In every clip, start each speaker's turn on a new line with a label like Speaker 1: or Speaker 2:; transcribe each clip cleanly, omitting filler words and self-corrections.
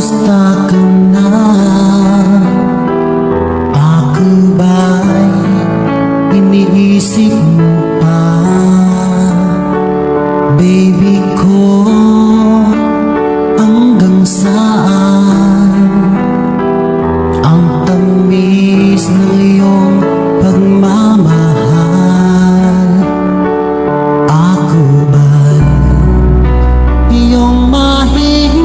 Speaker 1: Kamusta ka na? Ako ba'y iniisip mo pa? Baby ko, hanggang saan ang tamis ng iyong pagmamahal? Ako ba'y iyong mahihintay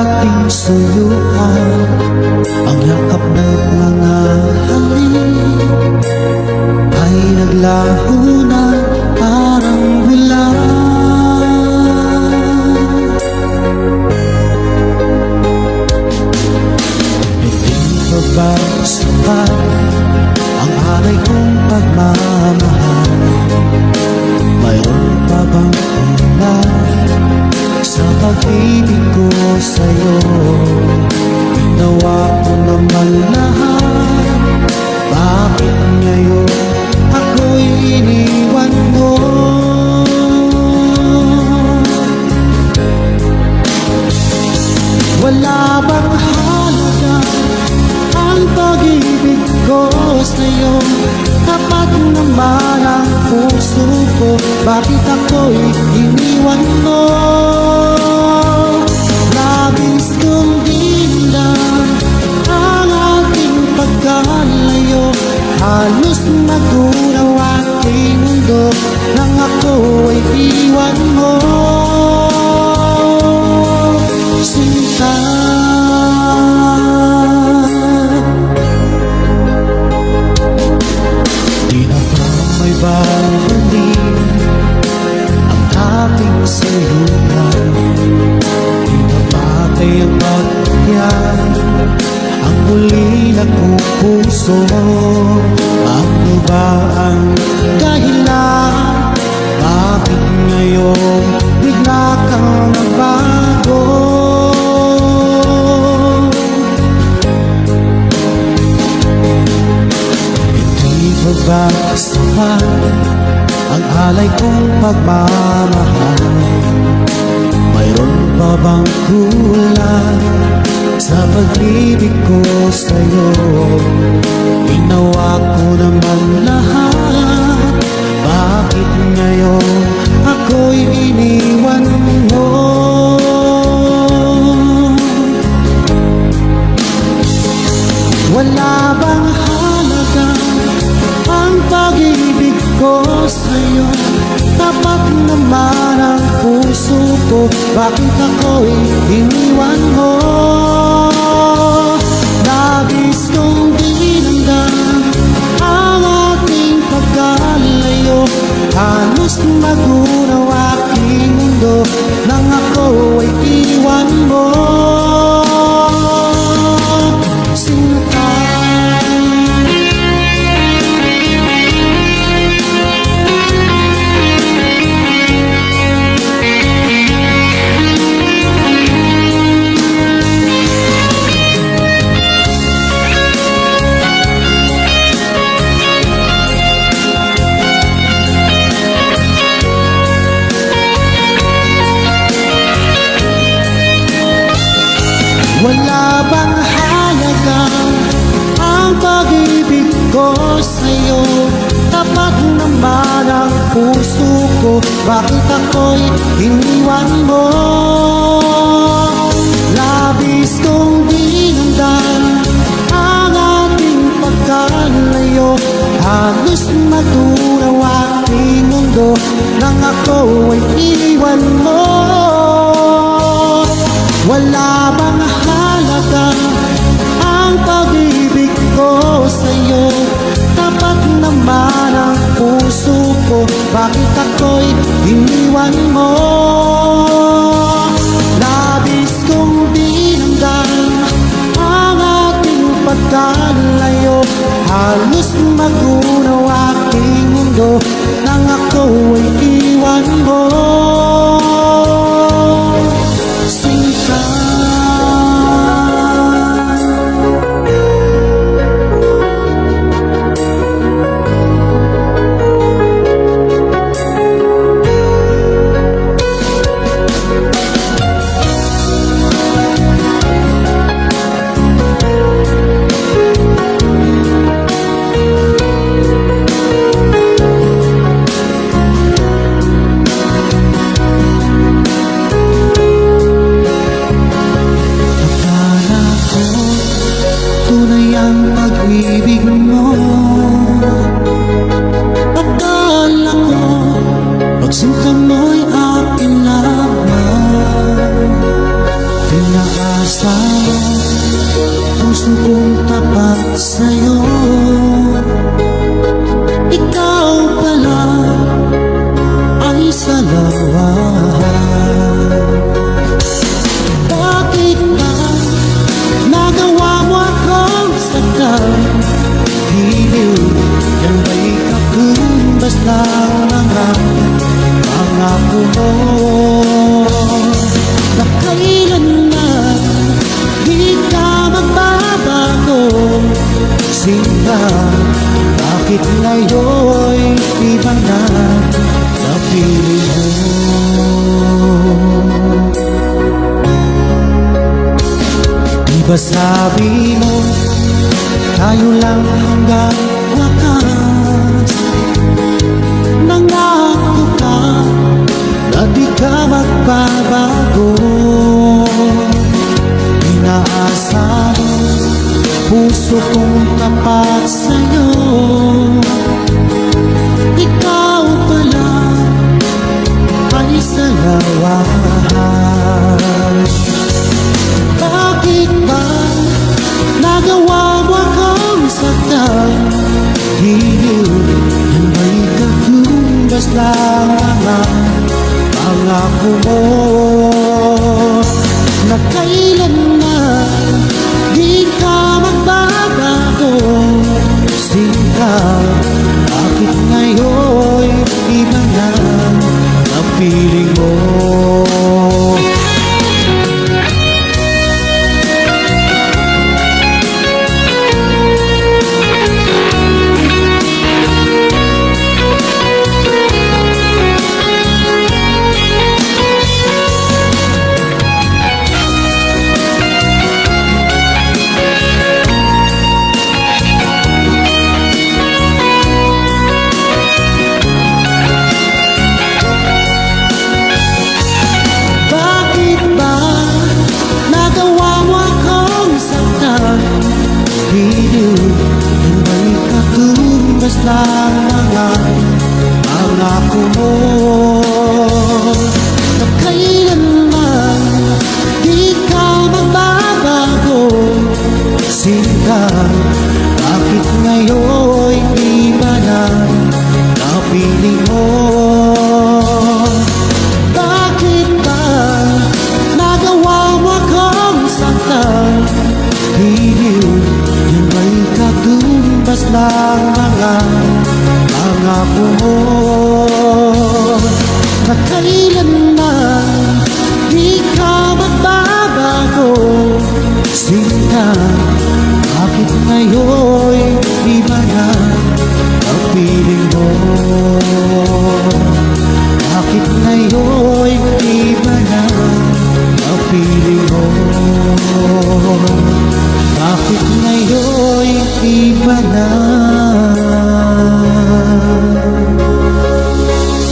Speaker 1: dating suyuan, ang yakap ng mga halik ay naglaho na parang bulan. Hindi pa ba sapat ang alay kong pagmamahal? Mayroon pa bang kulang sa pag-ibig ko sa'yo? Ginawa ko naman lahat, bakit ngayon ako'y iniwan mo? Wala bang halaga ang pag-ibig ko sa'yo? Tapat naman ang puso ko, bakit ako'y iniwan mo? Labis kong dindan ang ating pagkalayo, halos magunaw aking mundo nang ako'y iwan mo. Sinta, di na ba may babalik ang dating sayuhan? Di na batay ang pagyan ang muli na kong puso? Ano ba ang dahilan? Bakit ngayon bigla kang nagbago? Ba sapat ang alay kong pagmamahal? Mayroon pa bang kulang sa pag-ibig ko sa'yo? Ginawa ko naman lahat, bakit ngayon ako'y iniwan mo? Wala bang halaga ang pag-ibig ko sa'yo? Tapat naman ang puso ko, bakit ako'y iniwan mo? Labis kong dinamdam ang ating pagkalayo, halos magunaw aking mundo nang ako'y iwan mo. Sinta, wala bang halaga ang pag-ibig ko sa'yo? Tapat naman ang puso ko, bakit ako'y iniwan mo? Labis kong dinamdam ang ating pagkalayo, halos magunaw aking mundo nang ako'y iniwan mo. Wala bang halaga ang pag-ibig ko sa'yo? Tapat naman ang puso ko, bakit ako'y iniwan mo? Labis kong dinamdam ang ating pagkalayo, halos magunaw aking mundo nang ako'y iwan mo. ba sabi mo tayo lang hanggang wakas? Nangako ka na di ka magbabago. Inaasa mo puso kong tapat sa'yo. Ikaw pala ay salawahan. Bakit ba nagawa mo akong saktan? Yung may katumbas lang mga pangako mo na kailanman di ka magbabago. Sinta, bakit ngayon iba na ang piling mo? Lang mga pangako mo na kailanman di ka magbabago. Sinta, bakit ngayon iba na napiling mo? Bakit ba nagawa mo akong saktan? Yung may katumbas lang mga pangako mo na kailanman di ka magbabago. Sinta, bakit ngayon iba na ang piling mo? Bakit ngayon iba na ang piling mo? Bakit ngayon iba na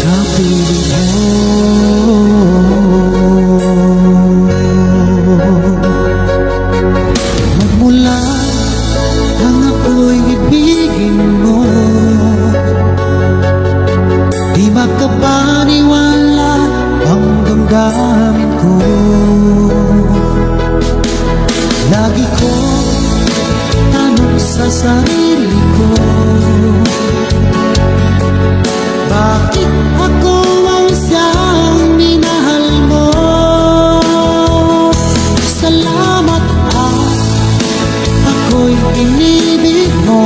Speaker 1: kapiling mo? Magmula nang ako'y ibigin mo, di makapaniwala ang damdamin ko. Lagi ko tanong sa sarili ko, bakit ako ang siyang minahal mo? Salamat at ako'y inibig mo.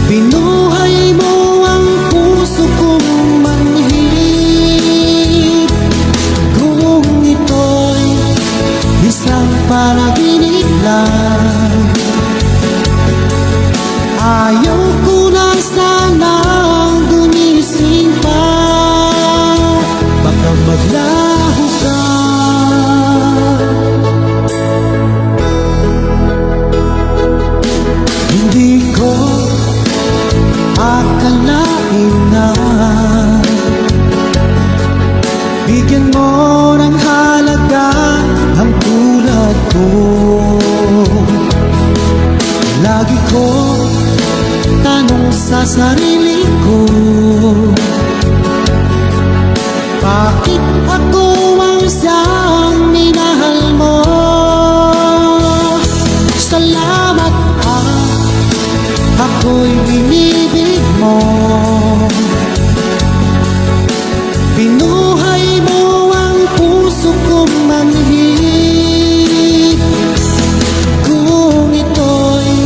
Speaker 1: Binuhay mo ang puso kong manhid. Kung ito'y isang panaginip lang, ayaw ko na sanang gumising pa. Baka maglaho ka. Hindi ko akalain na bigyan mo ng halaga ang tulad ko. Lagi ko tanong sa sarili ko, bakit ako ang siyang minahal mo? Salamat at ako'y binibig mo. Binuhay mo ang puso kong manhid. Kung ito'y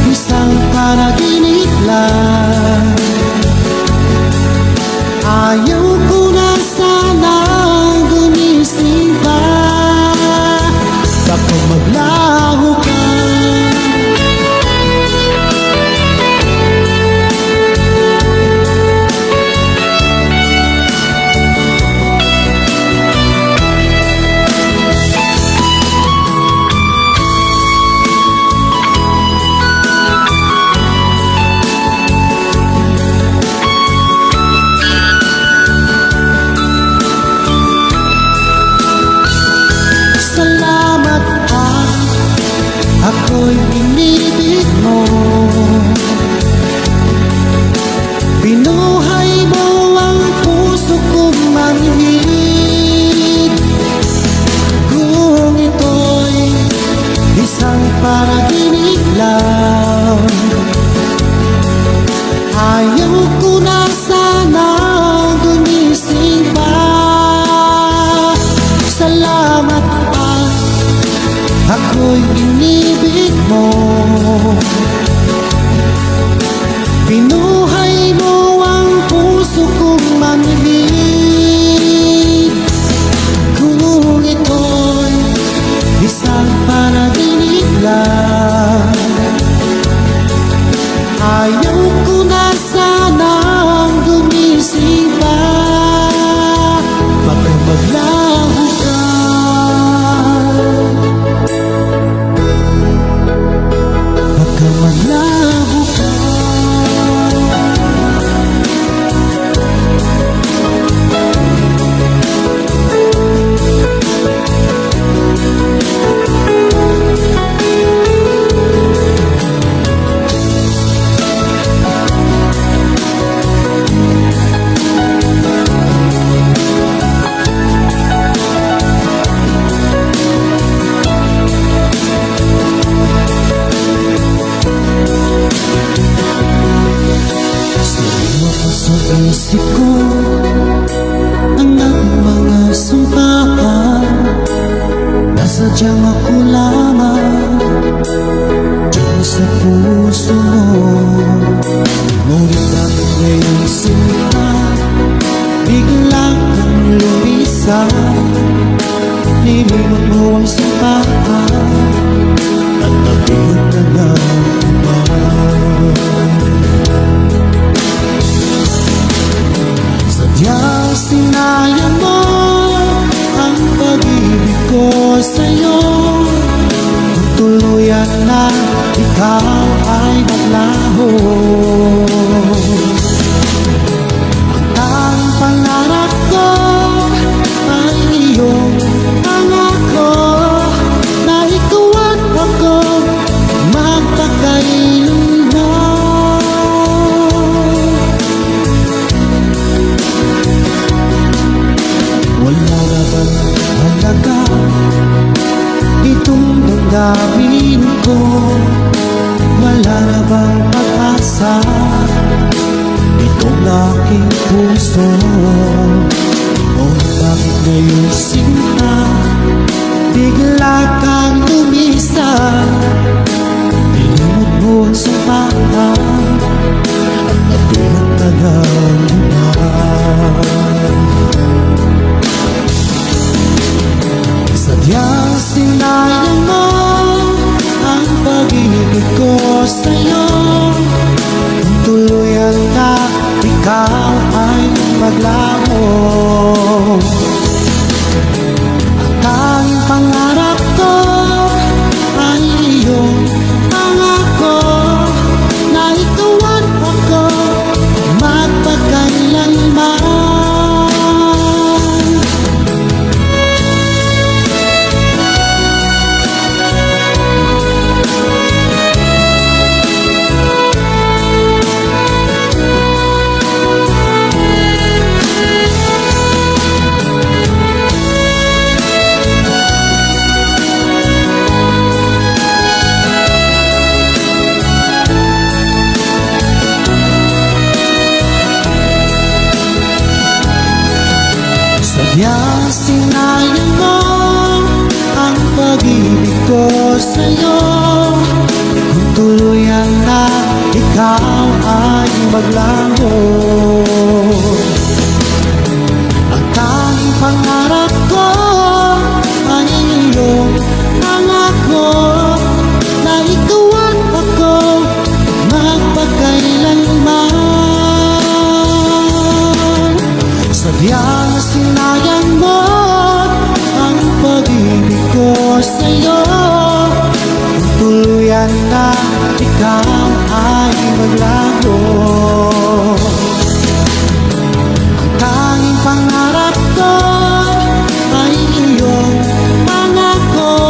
Speaker 1: isang panaginip lang, ayaw ko na sanang gumising pa. Baka maglaho ka. mag-isa. Nilimot mo ang sipahan at nabiyot ka ng iba. Sadyang sinayang mo ang pag-ibig ko sa'yo. Kung tuluyan na ikaw ay maglaho, ang tanging pangarap ko ay iyong pangako na ikaw at ako magpakailanman. Wala na bang halaga itong damdamin ko? Wala na bang pag-asa itong aking puso? O bakit ngayon sinta bigla kang lumisan? Nilimot mo ang sapahan at nabiyot ka ng iba. Sadyang sinayang mo ang pag-ibig ko sa'yo. Kung tuluyan na ikaw ay maglaho, ang tanging pangarap ko ay iyong pangako na ikaw at ako magpakailanman. Sadyang sinayang mo ang pag-ibig ko sa'yo. Kung tuluyan na ikaw ay maglaho, ang tanging pangarap ko ay iyong pangako na ikaw at ako magpakailanman. Sadyang sinayang mo ang pag-ibig ko sa'yo. Kung tuluyan na ikaw ay maglaho, ang tanging pangarap ko ay iyong pangako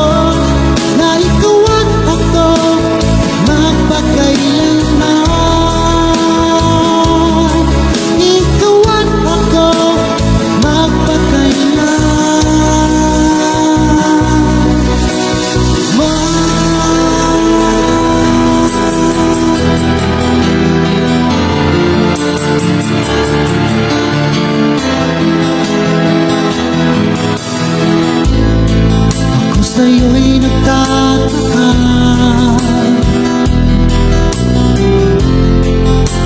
Speaker 1: na ikaw at ako magpakailanman. Ikaw at ako sa'yo'y nagtataka,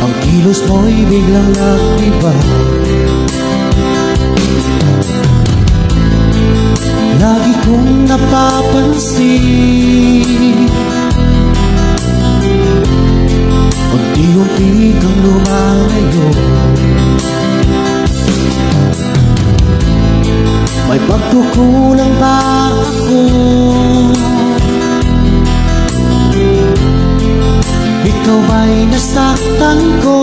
Speaker 1: ang kilos mo'y biglang nag-iba. Lagi kong napapansin, unti-unti kang lumalayo. May pagkukulang ba ako? Ikaw ba'y nasaktan ko?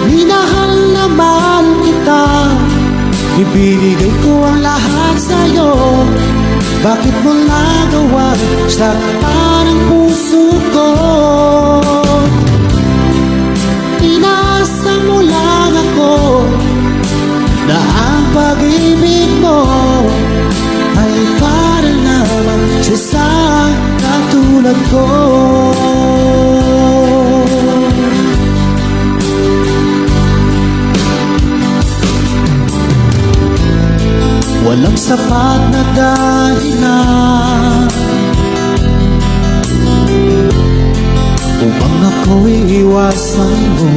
Speaker 1: Minahal naman kita, ibinigay ko ang lahat sa'yo. Bakit mo nagawa saktan ang puso ko? Inaasa mo lang ako na ang pag-ibig mo ay para lamang sa isang katulad ko. Walang sapat na dahilan upang ako'y iwasan mo.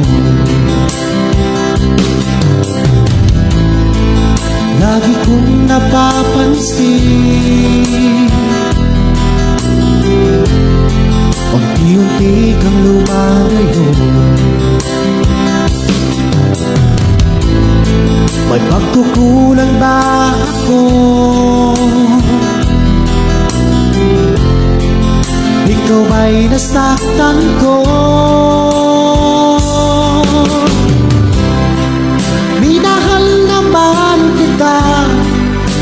Speaker 1: napapansin. Unti-unti kang lumalayo, may pagkukulang ba ako? Ikaw ba'y nasaktan ko? Minahal naman kita,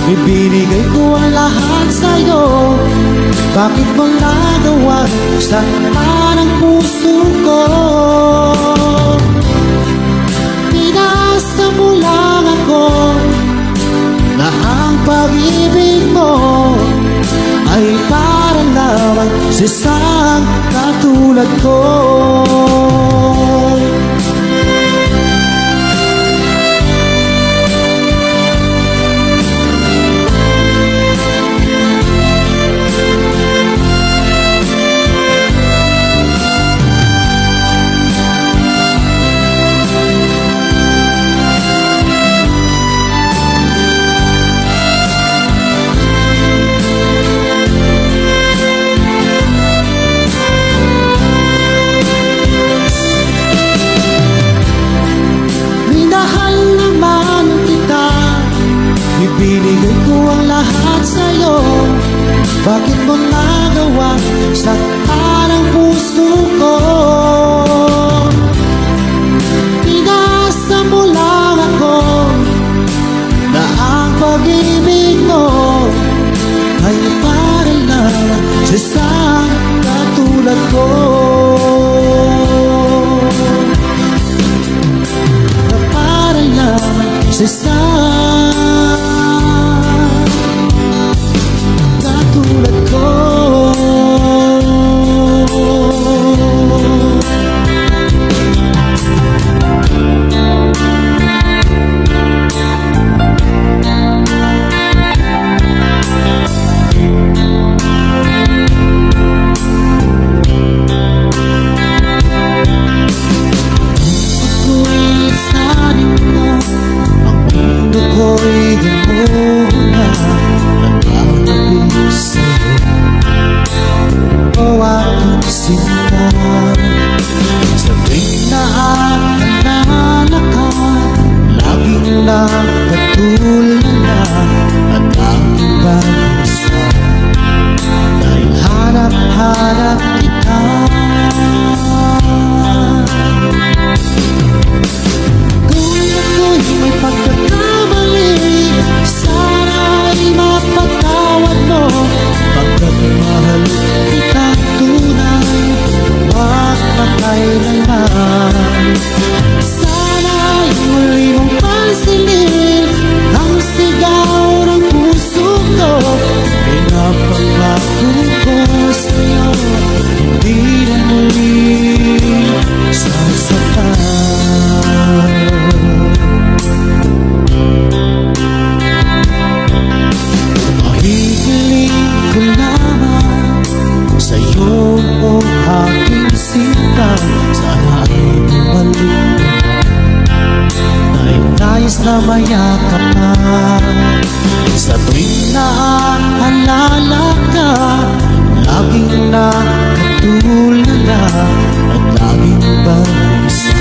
Speaker 1: ibinigay ko ang lahat sa'yo. Bakit mo nagawa saktan ang puso ko? Pinasa mo lang ako na ang pag-ibig mo ay parang lamang sa isang katulad ko. Ibinigay ko ang lahat sa'yo. Bakit mo nagawa saktan ang puso ko? Pinasa mo lang ako na ang pag-ibig mo ay parang lamang sa isang katulad ko. Na parang lamang sa isang katulad ko. Ako'y sanin mo, ang mundo ko'y gumuna. O aking sinta, sa tuwing naaalala ka, laging nakatulala at aking mag-isa. Dahil hanap-hanap kita. Kung ako'y may pagkakamali, sana'y mapatawad mo. Pagkat mahal kita tunay, magpakailanman. Sana'y muli mong pansinin ang sigaw ng puso ko. Pinapangako ko sa'yo, hindi na muli sasaktan. Mahihiling ko lamang sa'yo, o aking sinta. Sana ay bumalik na nais na mayakap ka. Sa tuwing naaalala ka, laging nakatulala at laging mag-isa.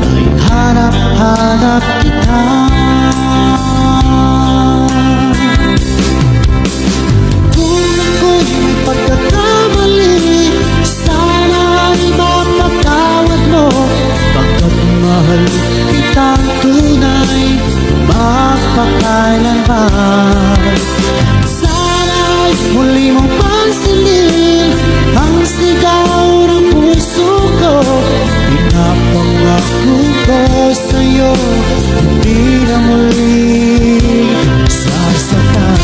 Speaker 1: Dahil hanap-hanap kita. Kung ako'y may pagkakamali, sana'y mapatawad mo. Pagkat mahal kitang tunay, magpakailanman. Sana'y muli mong pansinin ang sigaw ng puso ko. Pinapangako ko sa'yo, hindi na muli sasaktan.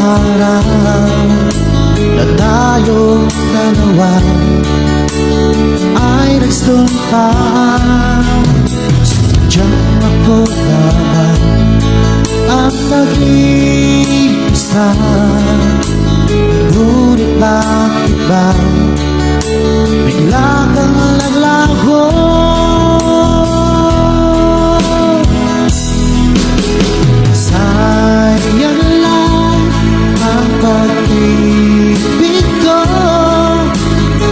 Speaker 1: araw na tayong dalawa ay nagsumpah. Sadyang ako naman ang nag-iisa, ngunit bakit ba bigla kang naglaho? Sayang lang ang pag-ibig ko,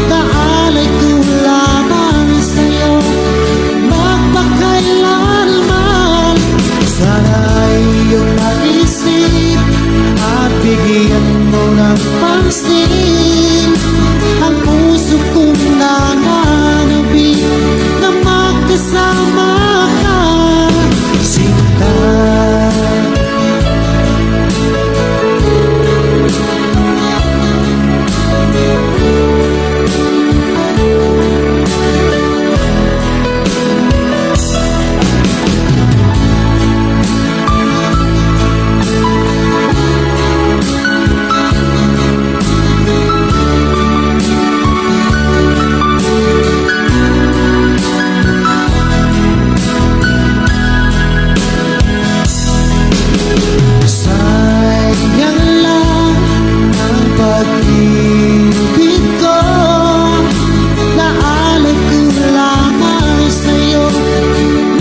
Speaker 1: naalay ko lamang sa'yo magpakailanman. Sana'y iyong maisip at bigyan mo ng pansin ang puso kong nananabik na magkasama ka, sinta. Pag-ibig ko, naalay ko lamang sa'yo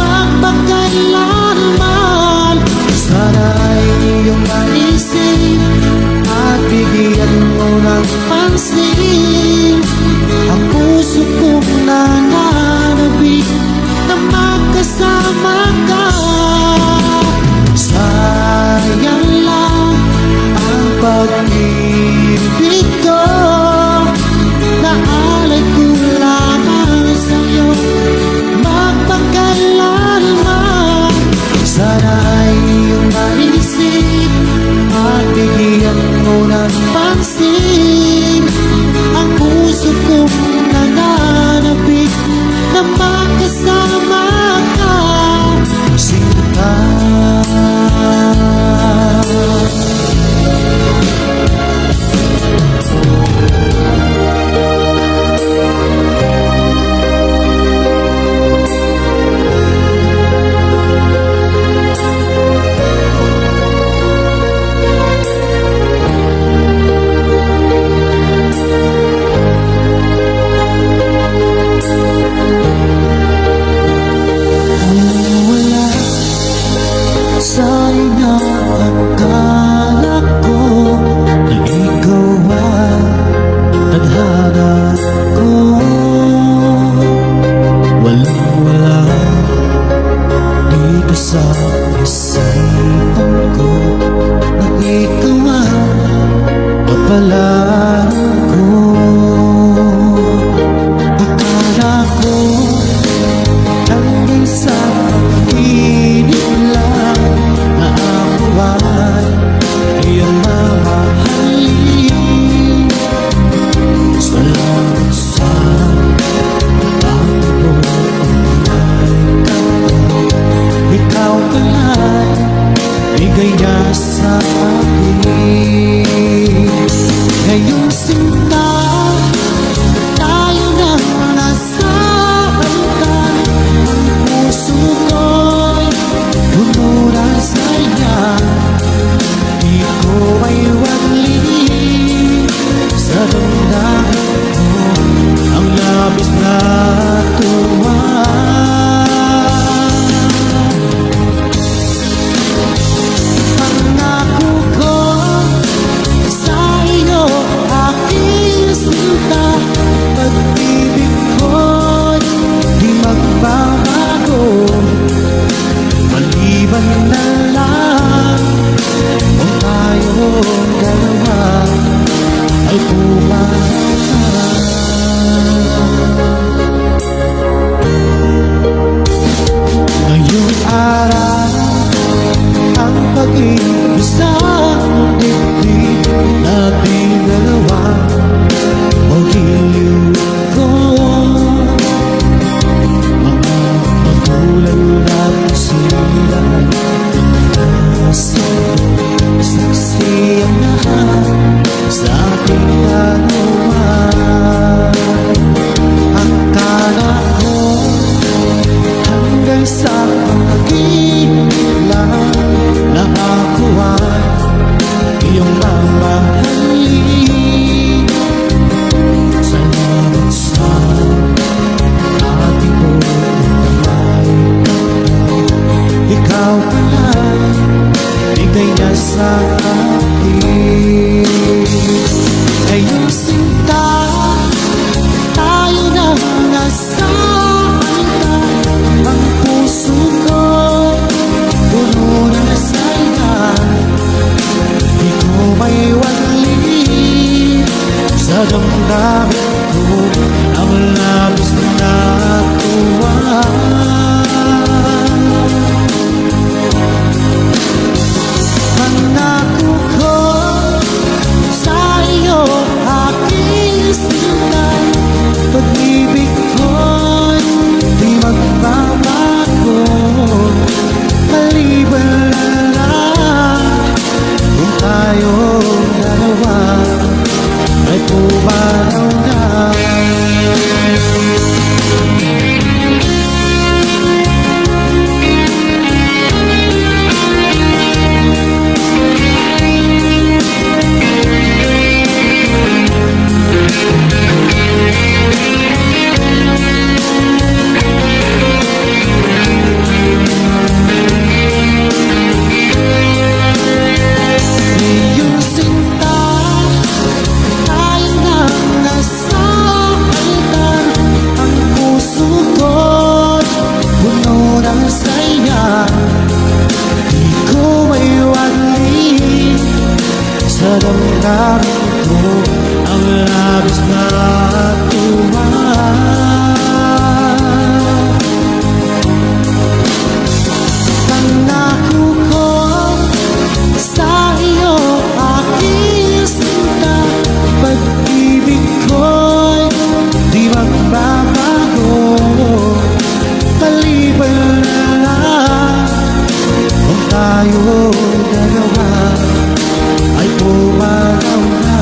Speaker 1: magpakailanman. Sana'y iyong maisip at bigyan mo ng pansin ang puso kong nananabik na magkasama ka. Sayang lang ang pag-ibig ko, naalay ko lamang sa'yo magpakailanman. Sana'y iyong maisip at bigyan mo ng pansin ang puso kong nananabik na magkasama ka, sinta. Sayang na akala ko na ikaw ang tadhana ko. Walang-wala dito sa isipan ko na ikaw ang kapalaran ko. Akala ko hanggang sa pag-ibig lang na ako ay iyong mamahalin. Salamat sa pagbubuhay ka. Ikaw pala'y bigay niya sa akin. Ngayong sinta, tayo na nasa hanggan. Ang puso ko'y lumura sa iya. Di ko ay wali sa damdamin ko ang labis na tuwa. Pangako ko sa iyo, aking sinta, pag-ibig ko'y di magbabago. Maliban na lang kung tayong dalawa ay pumaparan. Ngayong araw ang pag-ibig sa dibdib nating dalawa o giliw ko. Mga magulang natin sila ay saksi ang lahat. sa akin. Ngayong sinta, tayo na nasa altar. Ang puso ko puno ng saya. Di ko may wali sa damdamin ko ang labis na tuwa. Pangako ko sa iyo, aking sinta, pag-ibig ko'y di magbabago. Maliban na lang kung tayong dalawa ay pumanaw na. Sa damdamin ko ang labis na tuwa. Pangako ko sa iyo, aking sinta, pag-ibig ko'y di magbabago. Maliban na lang kung tayo dalawa ay pumanaw na.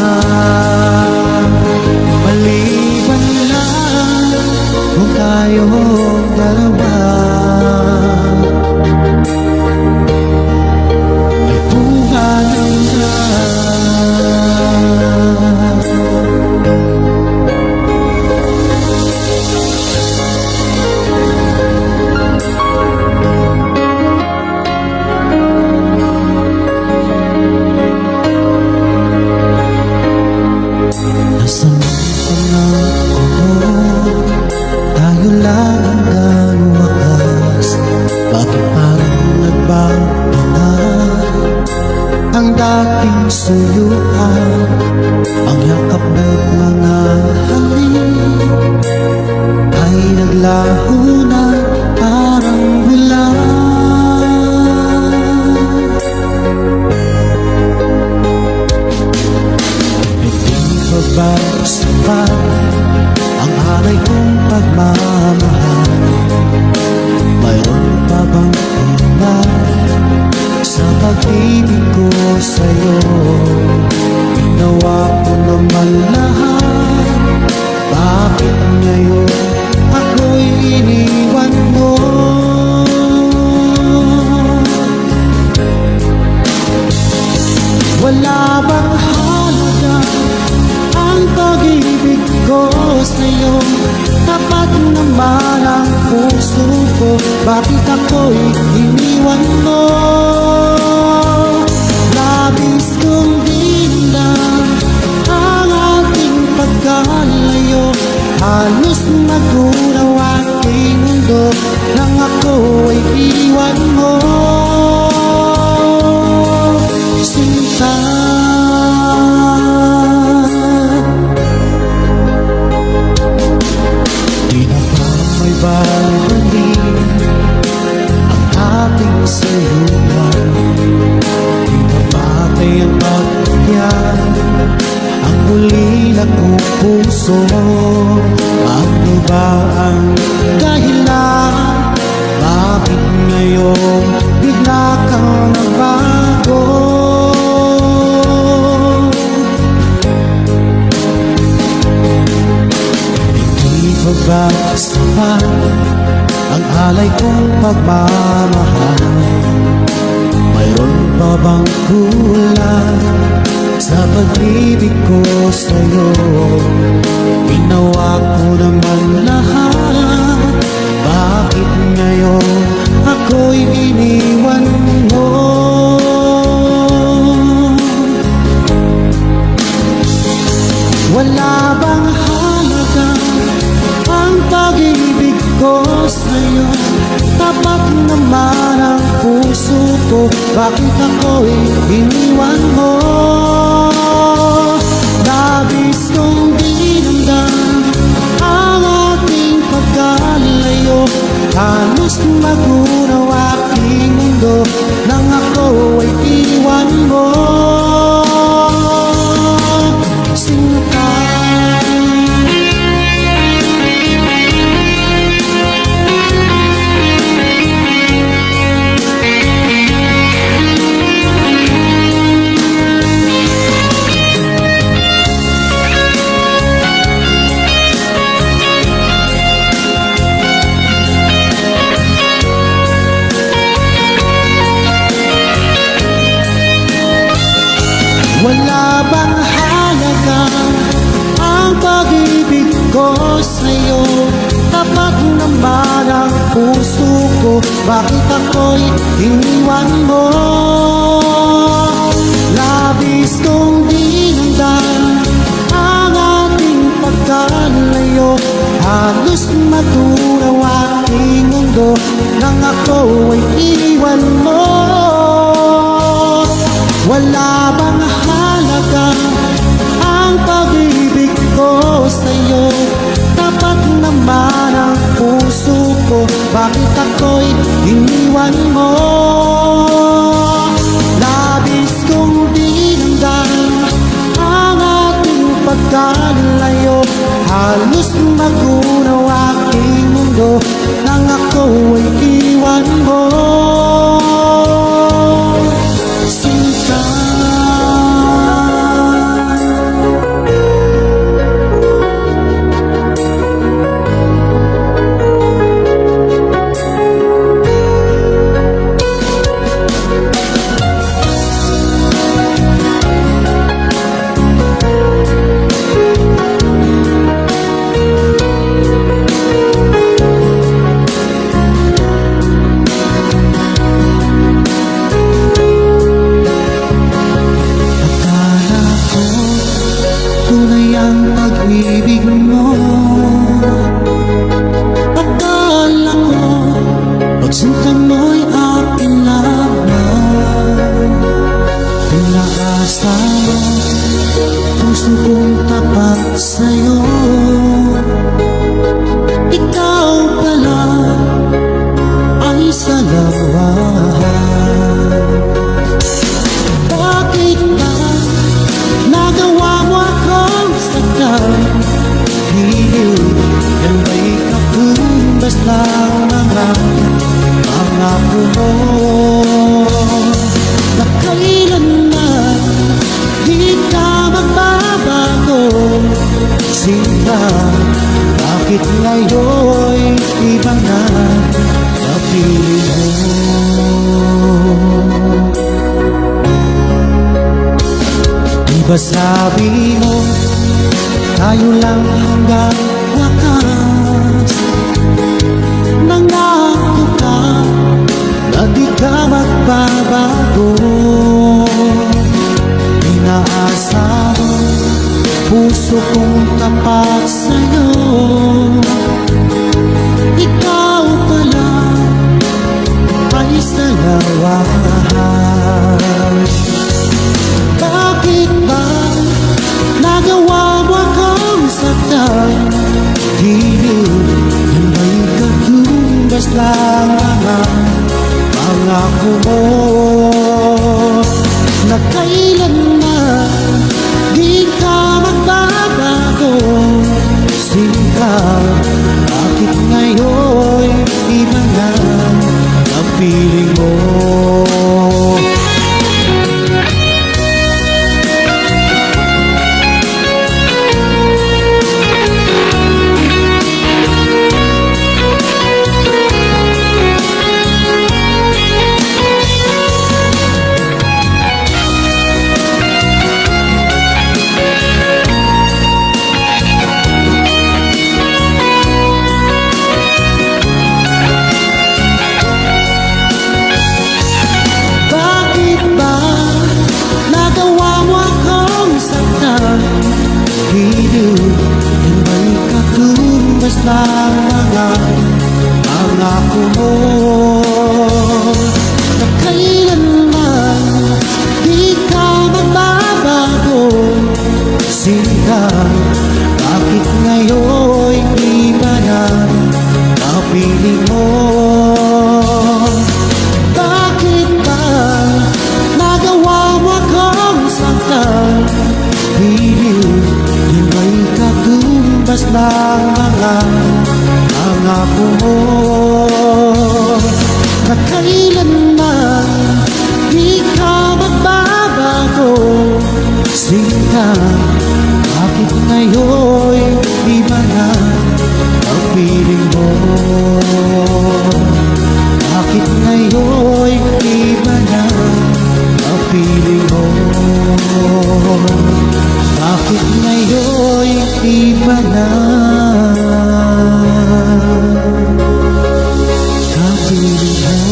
Speaker 1: Maliban lang kung tayong dalawa ay pumanaw na. Tayo lang hanggang wakas. Bakit parang nagbago na ang dating suyuan? Ang yakap ng mga halik ay naglaho na parang bulan. Hindi pa ba sapat ang alay kong pagmamahal? Mayroon pa bang kulang sa pag-ibig ko sa'yo? Ginawa ko naman lahat, bakit ngayon ako'y iniwan mo? Wala bang halaga ang pag-ibig ko sa'yo? Tapat naman ang puso ko, bakit ako'y iniwan mo? Labis kong dinang ang ating pagkalayo. Halos nagulaw aking mundo nang ako'y iwan mo. Sinta, di na ba may babalik ang ating sayuan? Di na batay ang pagkakyan ang muli na kong puso? Ano ba ang dahilan? Bakit ngayon bigla kang nagbago? Ba sapat ang alay kong pagmamahal? Mayroon pa bang kulang sa pag-ibig ko sa'yo? Ginawa ko naman lahat, bakit ngayon ako'y iniwan mo? bakit ako'y iniwan mo? Labis kong dinamdam ang ating pagkalayo, halos magunaw aking mundo nang ako ay iwan mo. Sinta, wala bang halaga ang pag-ibig ko sa'yo? Tapat naman ang puso ko, bakit ako'y iniwan mo? Labis kong dinamdam ang ating pagkalayo, halos matulaw aking mundo nang ako ay iwan mo. Wala bang halaga ang pag-ibig ko sa'yo? Tapat naman ang puso ko, bakit ako'y iniwan mo? Labis kong dinamdam ang ating pagkalayo, halos magunaw aking mundo nang ako ay iwan mo. Tunay ang pag-ibig mo, akala ko pagsinta mo'y akin lamang. Pinaasa mo, puso kong tapat sa'yo. Ikaw pala ay salawahan. Bakit ba nagawa mo akong saktan? Yan ba'y katumbas lang mga pangako mo na kailanman di ka magbabago? Sinta, bakit ngayon'y iba na napili mo? Diba sabi mo, tayo lang hanggang wakas? Nangako ka na di ka magbabago. Inaasa mo, puso kong tapat sa'yo. Ikaw pala ay salawahan. Bakit ba nagawa mo akong saktan? Yan ba'y katumbas lang ang pangako mo na kailanman di ka magbabago? ng mga pangako mo na kailanman di ka magbabago. Sinta, bakit ngayon iba na ang piling mo? Bakit ngayon iba na ang piling mo? Bakit ngayon iba na ang piling mo?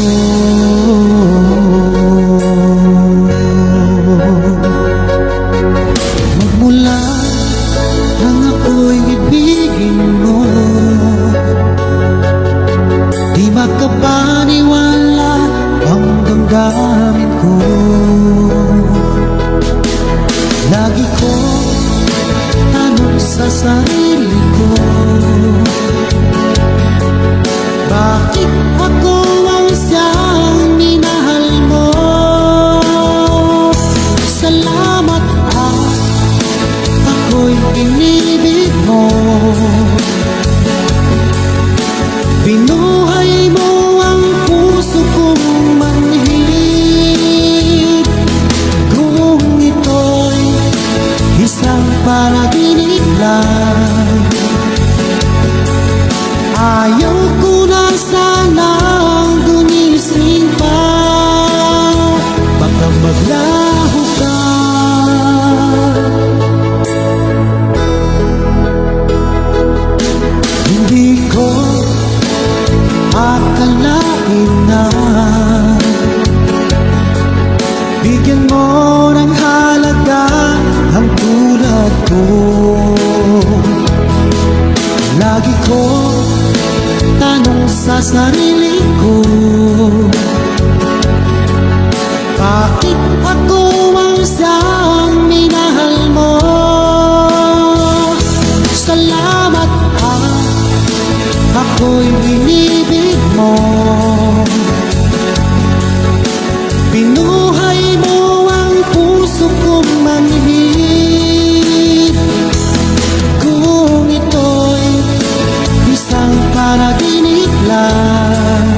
Speaker 1: Magmula nang ako'y ibigin mo, di makapaniwala ang damdamin ko. Lagi ko tanong sa sarili ko, bakit ako ang siyang minahal mo? Salamat at ako'y inibig mo. Binuhay mo ang puso kong manhid. Kung ito'y isang panaginip lang, ayaw ko na sanang gumising pa. Baka maglaho ka. Hindi ko akalain na bigyan mo ng halaga ang tulad ko. Lagi ko tanong sa sarili ko, bakit ako ang siyang minahal mo? Salamat at ako'y inibig mo. Binuhay mo ang puso kong manhid. Kung ito'y isang panaginip lang,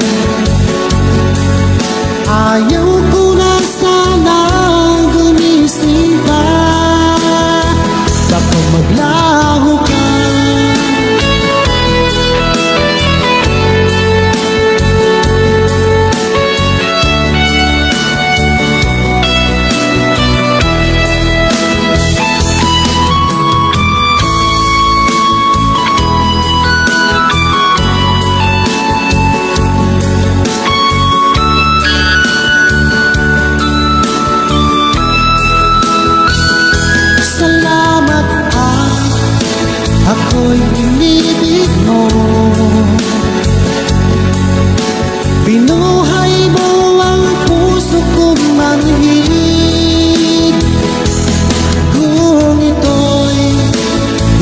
Speaker 1: ayaw ko na sanang gumising pa. Baka maglaho ka. Salamat at ako'y inibig mo. Binuhay mo ang puso kong manhid. Kung ito'y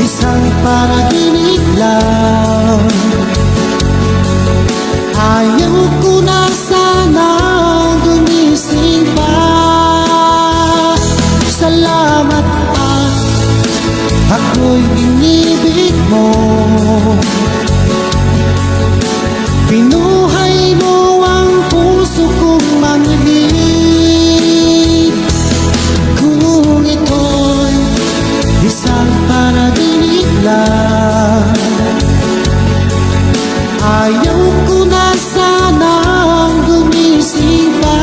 Speaker 1: isang panaginip lang, ayaw ko na sanang gumising pa. Salamat at ako'y inibig mo. Binuhay mo ang puso kong manhid. Kung ito'y isang panaginip lang, ayaw ko na sanang gumising pa.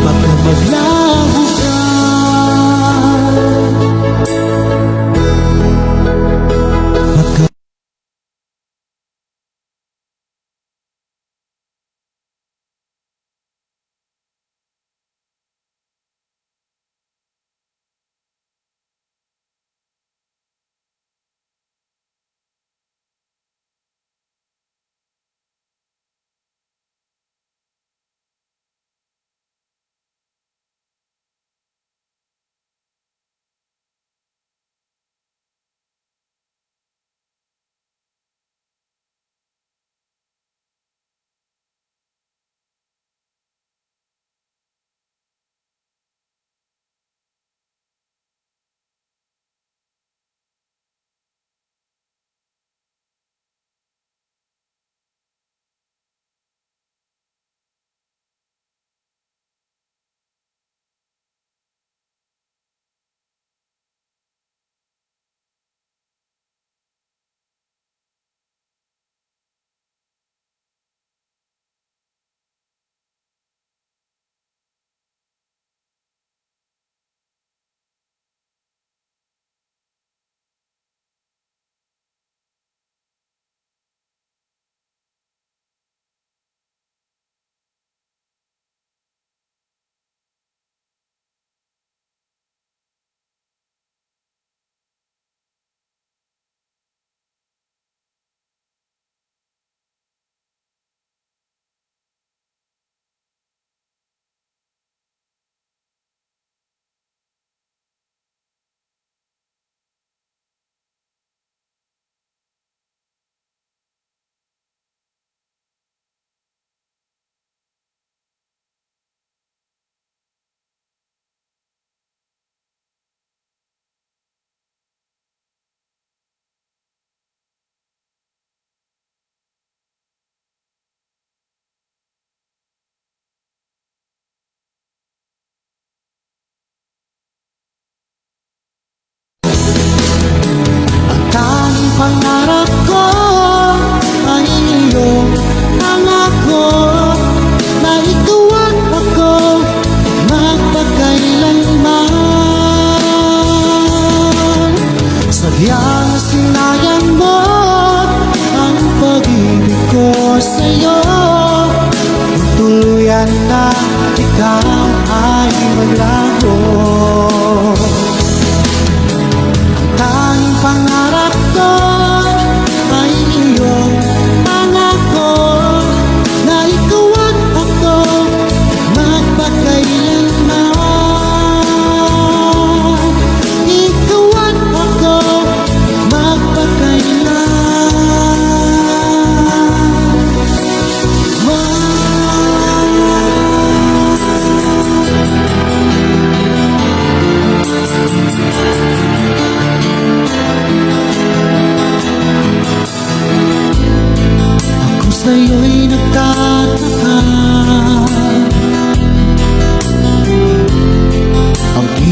Speaker 1: Baka maglaho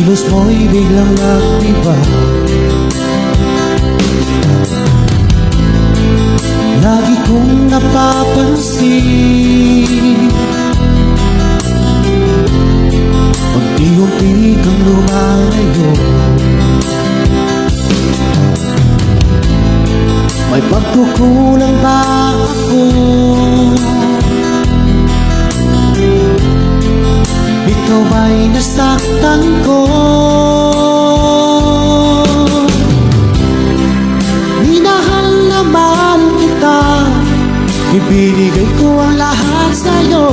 Speaker 1: kilos mo'y biglang nag-iba. Lagi kong napapansin, unti-unti kang lumalayo. May pagkukulang ba ako? Ikaw ba'y nasaktan ko? Minahal naman kita, ibinigay ko ang lahat sa'yo.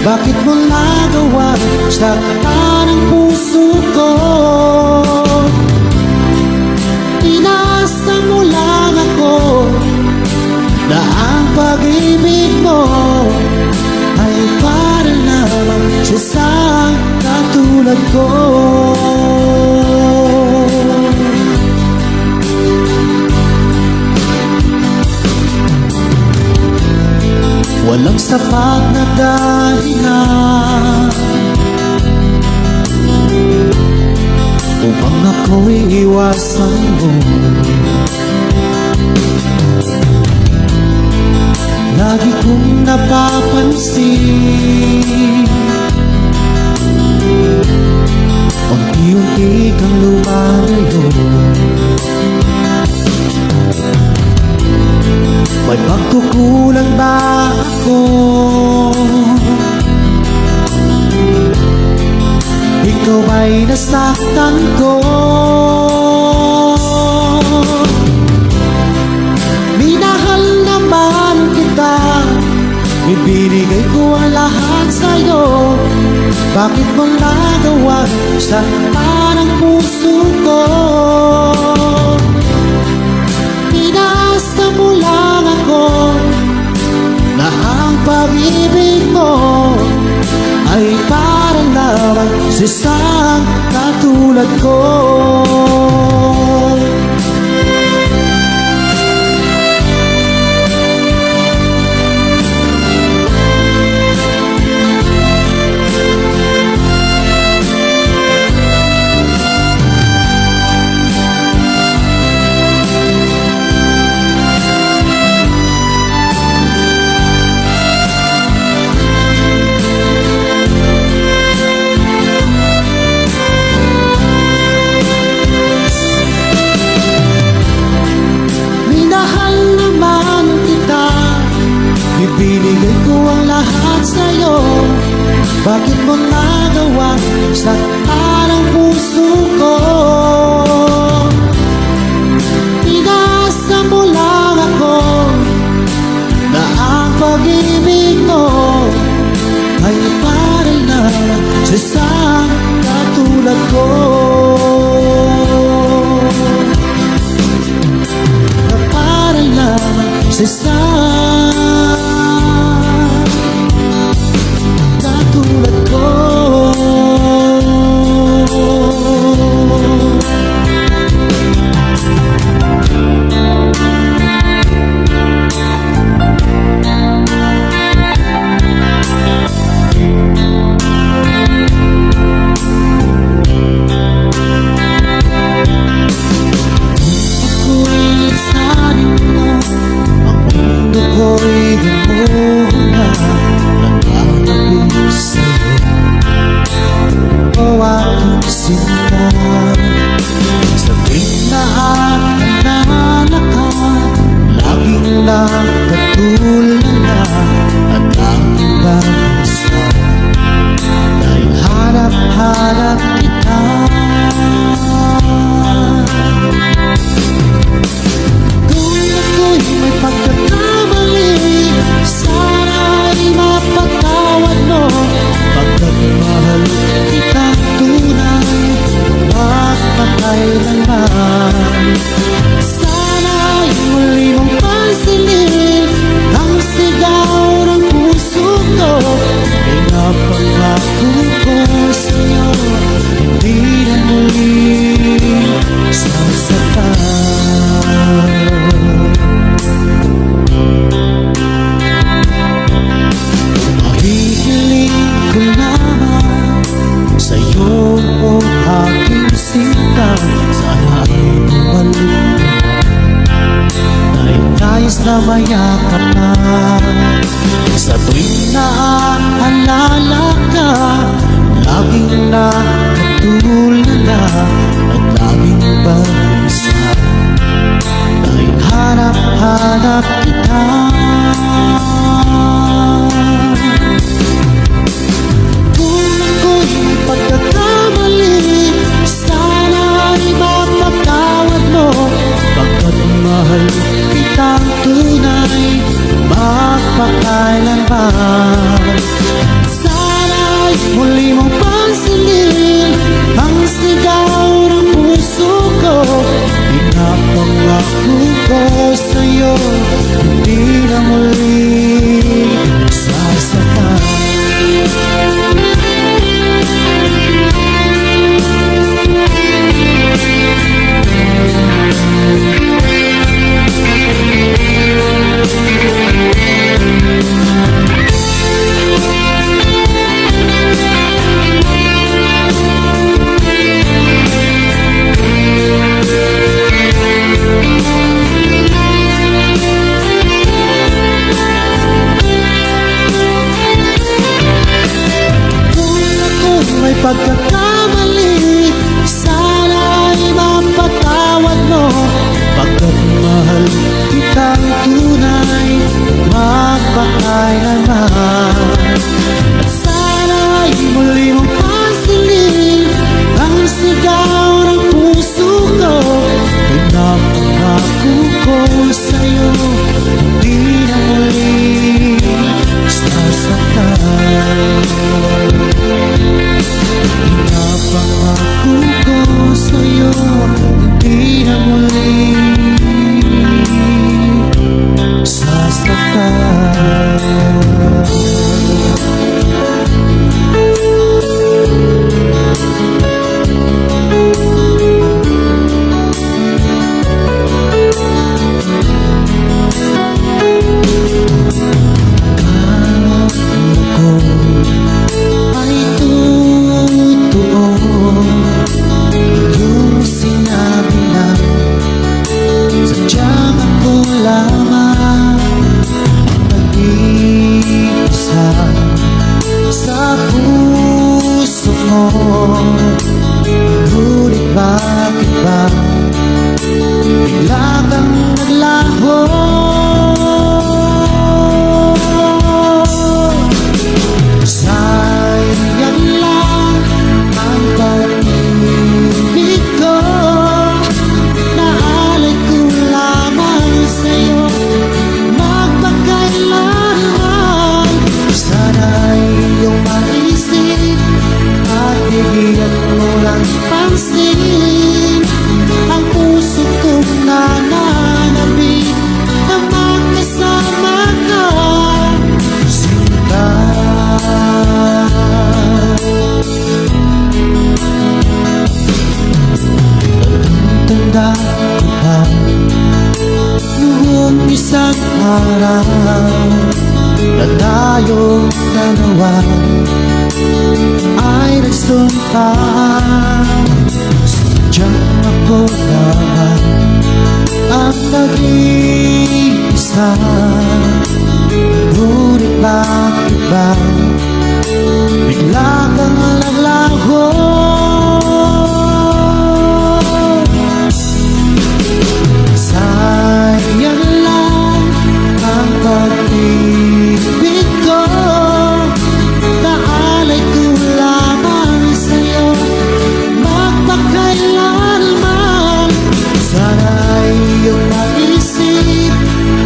Speaker 1: Bakit mo nagawa saktan ang puso ko? Inaasa mo lang ako na ang pag-ibig mo ay para lamang sa isang katulad ko. Walang sapat na dahilan upang ako'y iwasan mo. Lagi kong napapansin, unti-unti kang lumalayo. May pagkukulang ba ako? Ikaw ba'y nasaktan ko? Minahal naman kita, ibinigay ko ang lahat sa'yo. Bakit mo nagawa saktan ang puso ko? Inaasa mo lang ako na ang pag-ibig mo ay para lamang sa isang katulad ko. Ibinigay ko ang lahat sa'yo. Bakit mo nagawa saktan ang puso ko? Inaasa mo lang ako na ang pag-ibig mo ay para lang sa isang katulad ko. Na para lang sa isang katulad ko. Ako'y sarin mo, ang mundo ko'y gumuna. Naglalapit sa'yo, o aking sinta. Sabing lahat na nalakad, laging nakatulala. At ang ibang isa, dahil hanap-hanap kita. Kung ako'y may pagkakamali, sana'y mapatawad mo. Pagkat mahal kita tunay, magpakailanman. Sana'y muli mong pansinin ang sigaw ng puso ko. Ay napangako ko sa'yo, hindi na muli sasaktan. Mahihiling ko lamang sa'yo, o aking sinta. Sana ay bumalik nais na mayakap ka. Sa tuwing naaalala ka, laging nakatulala at laging balisa. Kahit hanap-hanap kita, kung ako'y pagkakamali, sana ay mapatawad mo. Pagkat mahal kitang tunay, magpakailanman. Sana'y muli mong pansinin ang sigaw ng puso ko. Pinapangako ko sa'yo, hindi na muli sasaktan. May pagkakamali, sana ay mapatawad mo. Pagkat mahal kitang tunay, magpakailanman. At sana ay muli mong pansinin ang sigaw ng puso ko. Pinapangako ko sa'yo, hindi na muli sasaktan. Pinapangako ko sa'yo, hindi na muli sasaktan. Sa puso mo, ngunit bakit ba bigla kang naglaho? Sayang lang ang pag-ibig ko, naalay ko lamang sa'yo, magpakailanman. Sana'y iyong maisip at bigyan mo ng pansin ang puso kong nananabik na magkasama ka, sinta. Tanda ko pa noong isang araw na tayong dalawa ay nagsumpaan. Sadyang ako naman ang nag-iisa, ngunit bakit ba bigla kang naglaho? Sayang lang ang pag-ibig ko, naalay ko lamang sa'yo, magpakailanman. Sana'y iyong maisip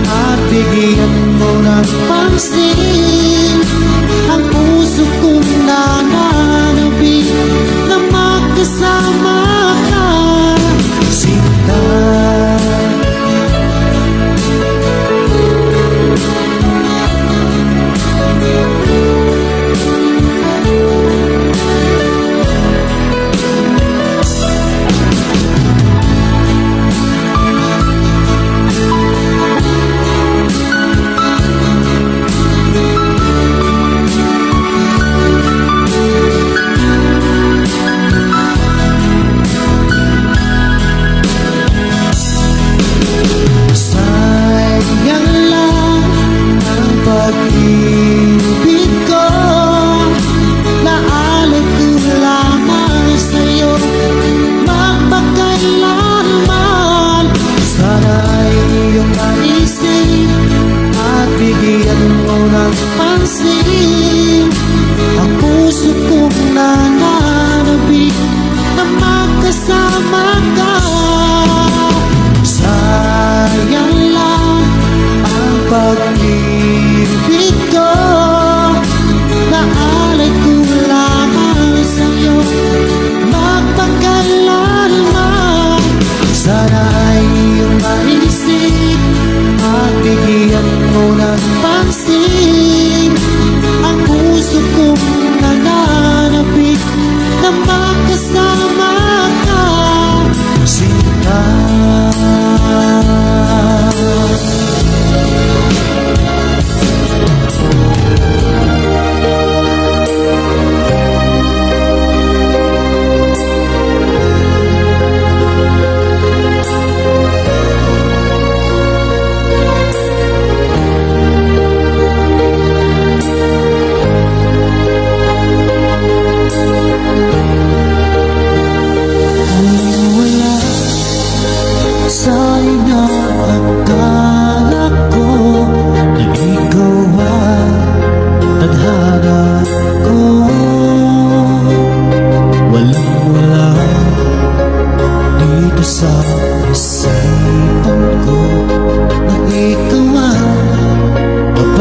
Speaker 1: at bigyan mo ng pansin ang puso kong nananabik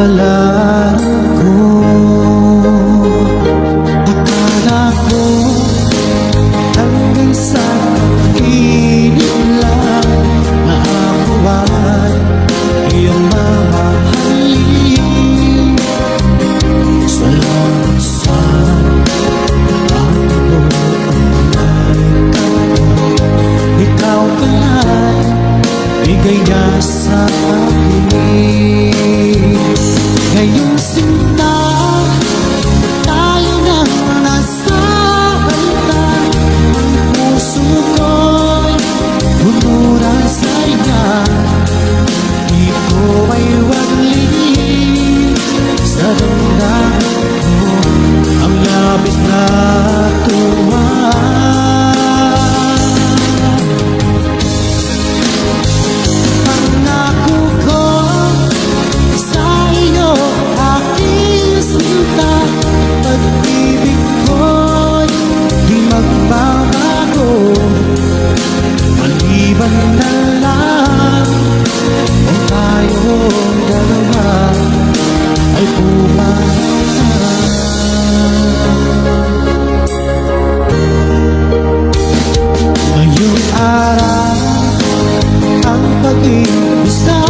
Speaker 1: kapalaran ko. Akala ko hanggang sa pag-ibig lang na ako ay iyong mamahalin. Salamat sa ikaw pala'y bigay niya sa akin. Ngayong sinta, tayo nang nasa balikan. Ang puso ko'y bumuran sa inya. Di ko ay wagling sa damdamin ko ang labis na tuwa. Maliban na lang kung tayong dalawa ay pumanan. Ngayong araw ang pag-ibig sa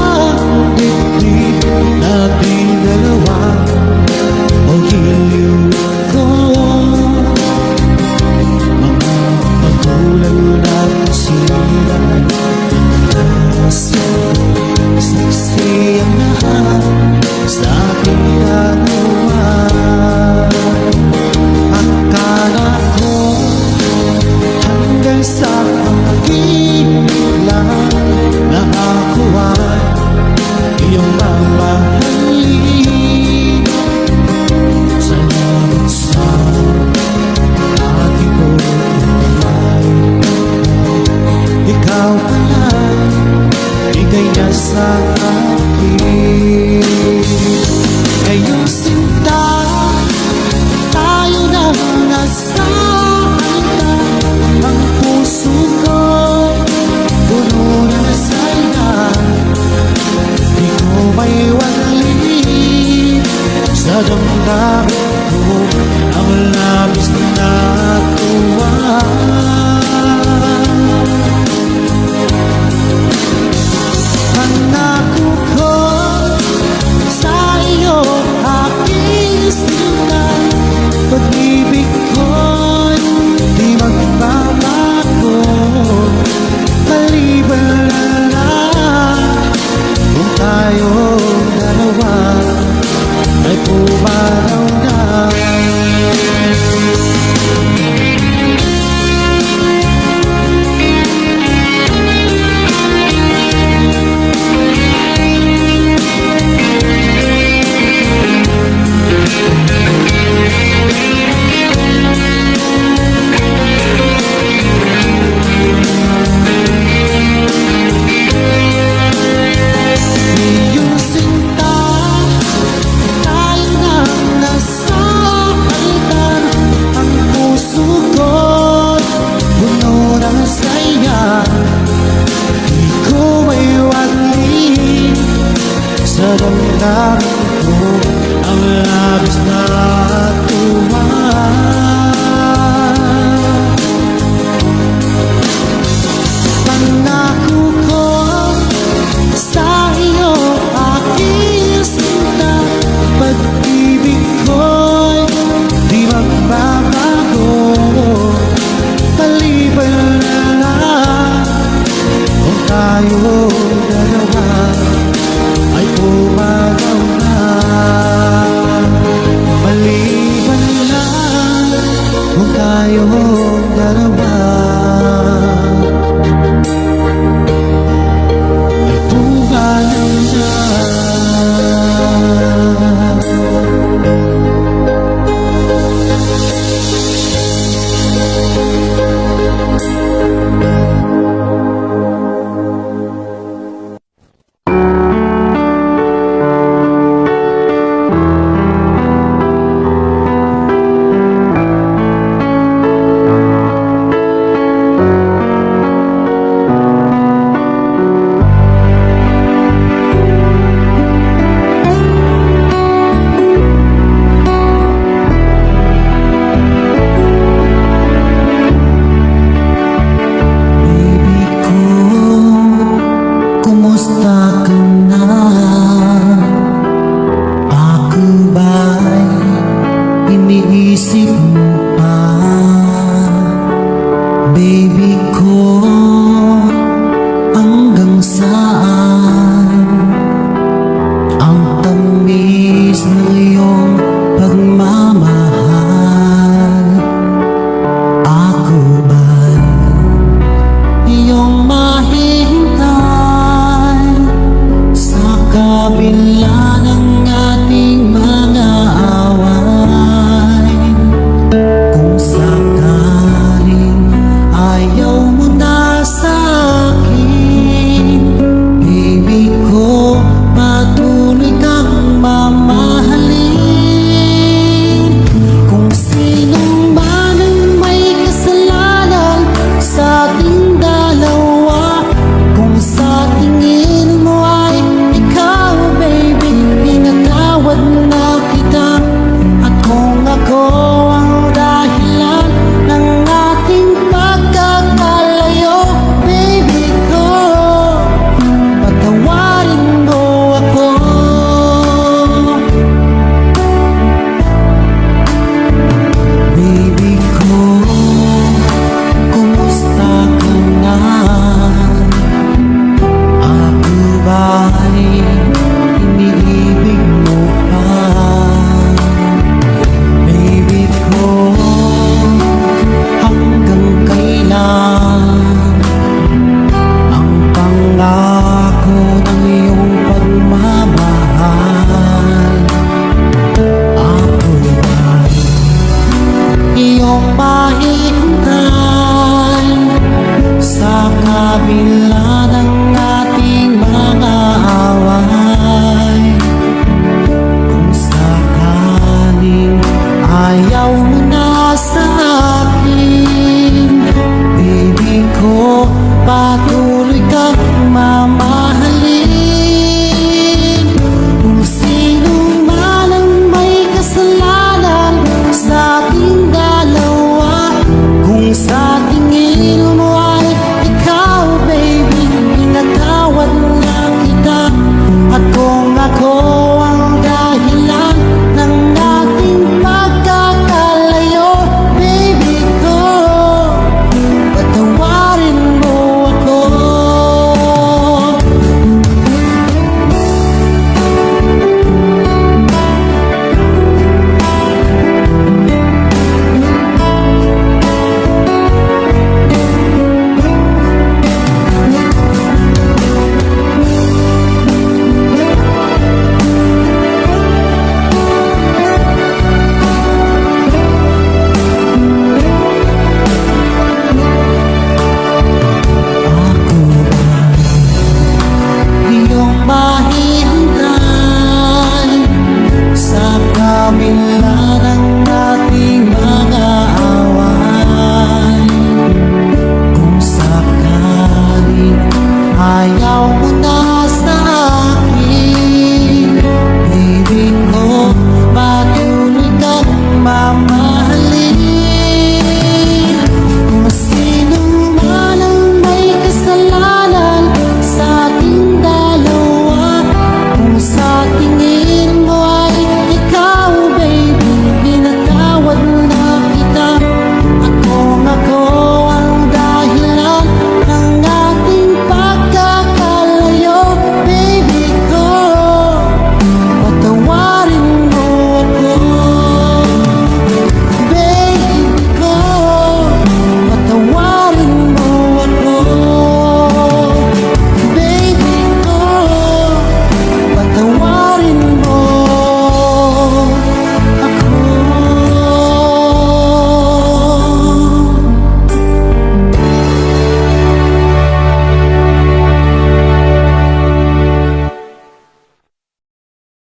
Speaker 1: dibdib nating dalawa o giliw ko. Mga magulang